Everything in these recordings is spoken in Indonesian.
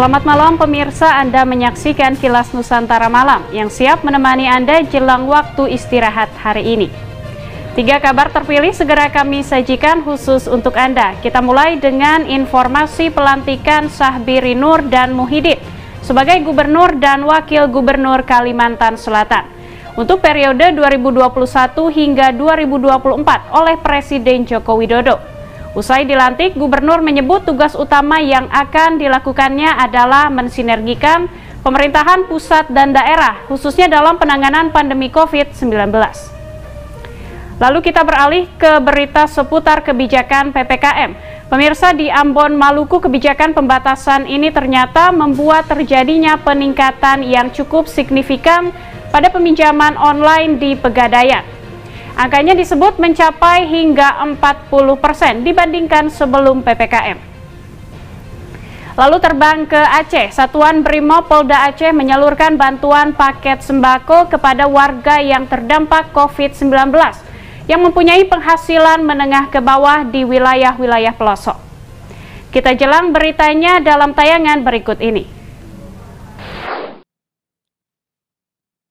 Selamat malam pemirsa, Anda menyaksikan Kilas Nusantara Malam yang siap menemani Anda jelang waktu istirahat hari ini. 3 kabar terpilih segera kami sajikan khusus untuk Anda. Kita mulai dengan informasi pelantikan Syahbiri Nur dan Muhyiddin sebagai Gubernur dan Wakil Gubernur Kalimantan Selatan untuk periode 2021 hingga 2024 oleh Presiden Joko Widodo. Usai dilantik, Gubernur menyebut tugas utama yang akan dilakukannya adalah mensinergikan pemerintahan pusat dan daerah, khususnya dalam penanganan pandemi COVID-19. Lalu kita beralih ke berita seputar kebijakan PPKM. Pemirsa, di Ambon, Maluku, kebijakan pembatasan ini ternyata membuat terjadinya peningkatan yang cukup signifikan pada peminjaman online di Pegadaian. Angkanya disebut mencapai hingga 40% dibandingkan sebelum PPKM. Lalu terbang ke Aceh, Satuan Brimob Polda Aceh menyalurkan bantuan paket sembako kepada warga yang terdampak COVID-19 yang mempunyai penghasilan menengah ke bawah di wilayah-wilayah pelosok. Kita jelang beritanya dalam tayangan berikut ini.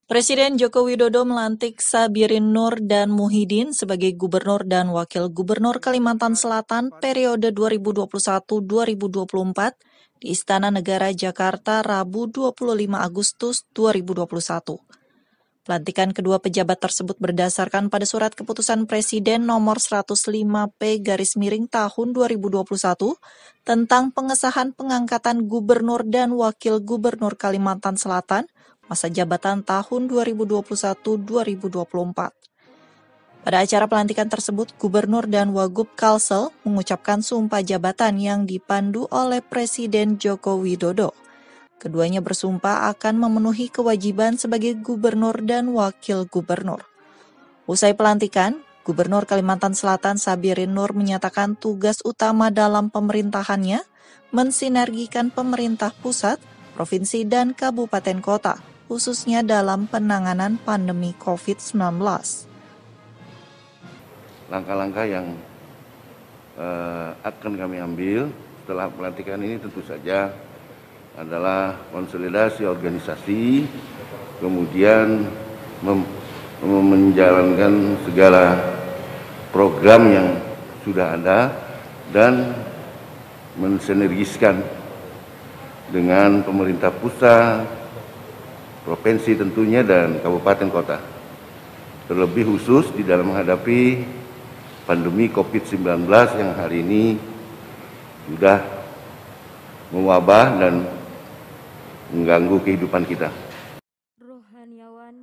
Presiden Joko Widodo melantik Syahbiri Nur dan Muhyiddin sebagai Gubernur dan Wakil Gubernur Kalimantan Selatan periode 2021-2024 di Istana Negara Jakarta Rabu 25 Agustus 2021. Pelantikan kedua pejabat tersebut berdasarkan pada surat keputusan Presiden nomor 105P/miring tahun 2021 tentang pengesahan pengangkatan Gubernur dan Wakil Gubernur Kalimantan Selatan masa jabatan tahun 2021-2024. Pada acara pelantikan tersebut, Gubernur dan Wagub Kalsel mengucapkan sumpah jabatan yang dipandu oleh Presiden Joko Widodo. Keduanya bersumpah akan memenuhi kewajiban sebagai Gubernur dan Wakil Gubernur. Usai pelantikan, Gubernur Kalimantan Selatan Syahbiri Nur menyatakan tugas utama dalam pemerintahannya mensinergikan pemerintah pusat, provinsi, dan kabupaten kota, khususnya dalam penanganan pandemi COVID-19. Langkah-langkah yang akan kami ambil setelah pelantikan ini tentu saja adalah konsolidasi organisasi, kemudian menjalankan segala program yang sudah ada dan mensinergiskan dengan pemerintah pusat, provinsi tentunya, dan kabupaten kota. Terlebih khusus di dalam menghadapi pandemi COVID-19 yang hari ini sudah mewabah dan mengganggu kehidupan kita.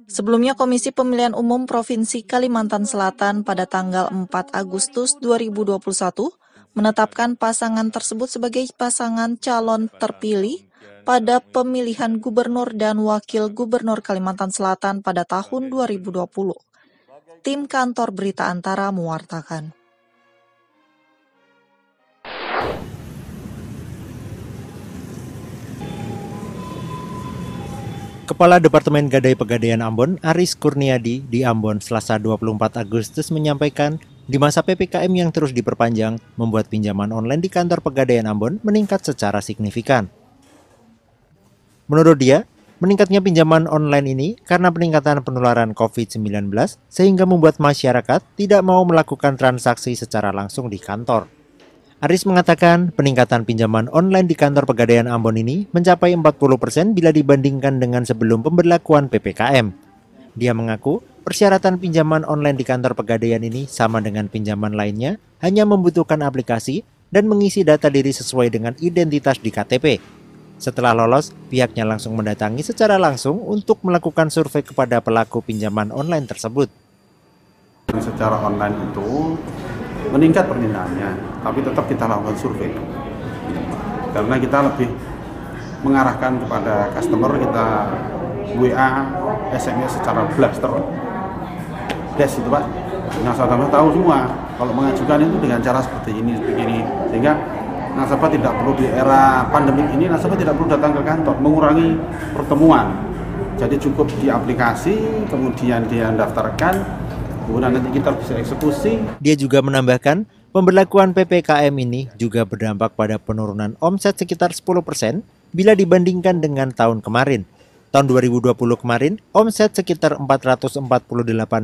Sebelumnya, Komisi Pemilihan Umum Provinsi Kalimantan Selatan pada tanggal 4 Agustus 2021 menetapkan pasangan tersebut sebagai pasangan calon terpilih pada pemilihan Gubernur dan Wakil Gubernur Kalimantan Selatan pada tahun 2020. Tim Kantor Berita Antara mewartakan. Kepala Departemen Gadai Pegadaian Ambon, Aris Kurniadi, di Ambon Selasa 24 Agustus menyampaikan, di masa PPKM yang terus diperpanjang, membuat pinjaman online di kantor Pegadaian Ambon meningkat secara signifikan. Menurut dia, meningkatnya pinjaman online ini karena peningkatan penularan COVID-19 sehingga membuat masyarakat tidak mau melakukan transaksi secara langsung di kantor. Aris mengatakan peningkatan pinjaman online di kantor Pegadaian Ambon ini mencapai 40% bila dibandingkan dengan sebelum pemberlakuan PPKM. Dia mengaku persyaratan pinjaman online di kantor Pegadaian ini sama dengan pinjaman lainnya, hanya membutuhkan aplikasi dan mengisi data diri sesuai dengan identitas di KTP. Setelah lolos, pihaknya langsung mendatangi secara langsung untuk melakukan survei kepada pelaku pinjaman online tersebut. Secara online itu meningkat permintaannya, tapi tetap kita lakukan survei. Karena kita lebih mengarahkan kepada customer, kita WA, SMS secara blaster. Des itu Pak, nasabah tahu semua kalau mengajukan itu dengan cara seperti ini, begini, sehingga nasabah tidak perlu di era pandemik ini, nasabah tidak perlu datang ke kantor, mengurangi pertemuan. Jadi cukup di aplikasi, kemudian dia daftarkan, kemudian nanti kita bisa eksekusi. Dia juga menambahkan, pemberlakuan PPKM ini juga berdampak pada penurunan omset sekitar 10% bila dibandingkan dengan tahun kemarin. Tahun 2020 kemarin, omset sekitar 448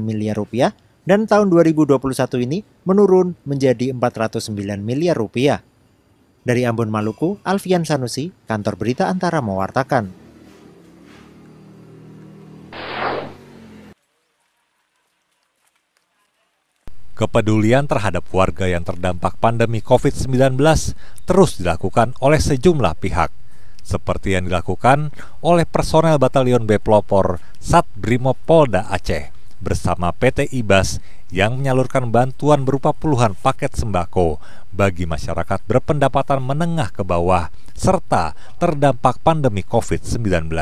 miliar rupiah, dan tahun 2021 ini menurun menjadi 409 miliar rupiah. Dari Ambon, Maluku, Alfian Sanusi, Kantor Berita Antara mewartakan. Kepedulian terhadap warga yang terdampak pandemi COVID-19 terus dilakukan oleh sejumlah pihak, seperti yang dilakukan oleh personel Batalion B Pelopor Sat Brimob Polda Aceh bersama PT IBAS yang menyalurkan bantuan berupa puluhan paket sembako bagi masyarakat berpendapatan menengah ke bawah serta terdampak pandemi COVID-19.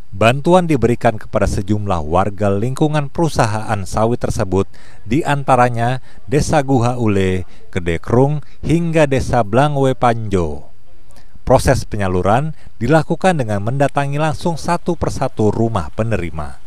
Bantuan diberikan kepada sejumlah warga lingkungan perusahaan sawit tersebut, di antaranya Desa Guha Ule, Kedekrung, hingga Desa Blangwe Panjo. Proses penyaluran dilakukan dengan mendatangi langsung satu persatu rumah penerima.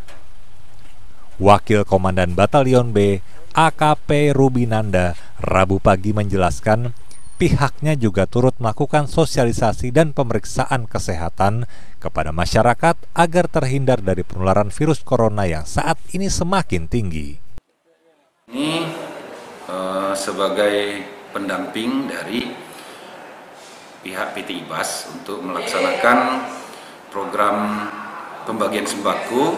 Wakil Komandan Batalion B, AKP Rubinanda, Rabu pagi menjelaskan, pihaknya juga turut melakukan sosialisasi dan pemeriksaan kesehatan kepada masyarakat agar terhindar dari penularan virus corona yang saat ini semakin tinggi. Ini sebagai pendamping dari pihak PT IBAS untuk melaksanakan program pembagian sembako,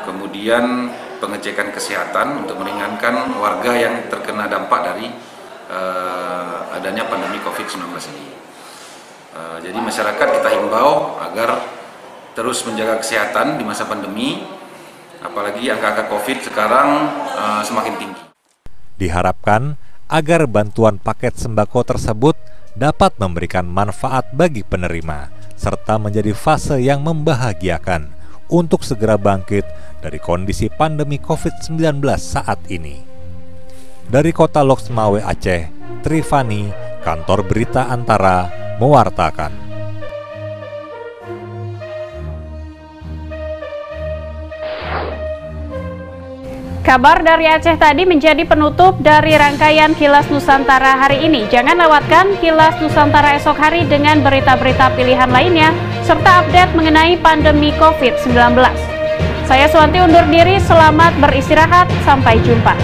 kemudian pengecekan kesehatan untuk meringankan warga yang terkena dampak dari adanya pandemi COVID-19 ini. Jadi masyarakat kita himbau agar terus menjaga kesehatan di masa pandemi, apalagi angka-angka COVID sekarang semakin tinggi. Diharapkan agar bantuan paket sembako tersebut dapat memberikan manfaat bagi penerima, serta menjadi fase yang membahagiakan untuk segera bangkit dari kondisi pandemi COVID-19 saat ini. Dari Kota Loksmawe, Aceh, Trifani, Kantor Berita Antara, mewartakan. Kabar dari Aceh tadi menjadi penutup dari rangkaian Kilas Nusantara hari ini. Jangan lewatkan Kilas Nusantara esok hari dengan berita-berita pilihan lainnya, serta update mengenai pandemi COVID-19. Saya Suwanti undur diri, selamat beristirahat, sampai jumpa.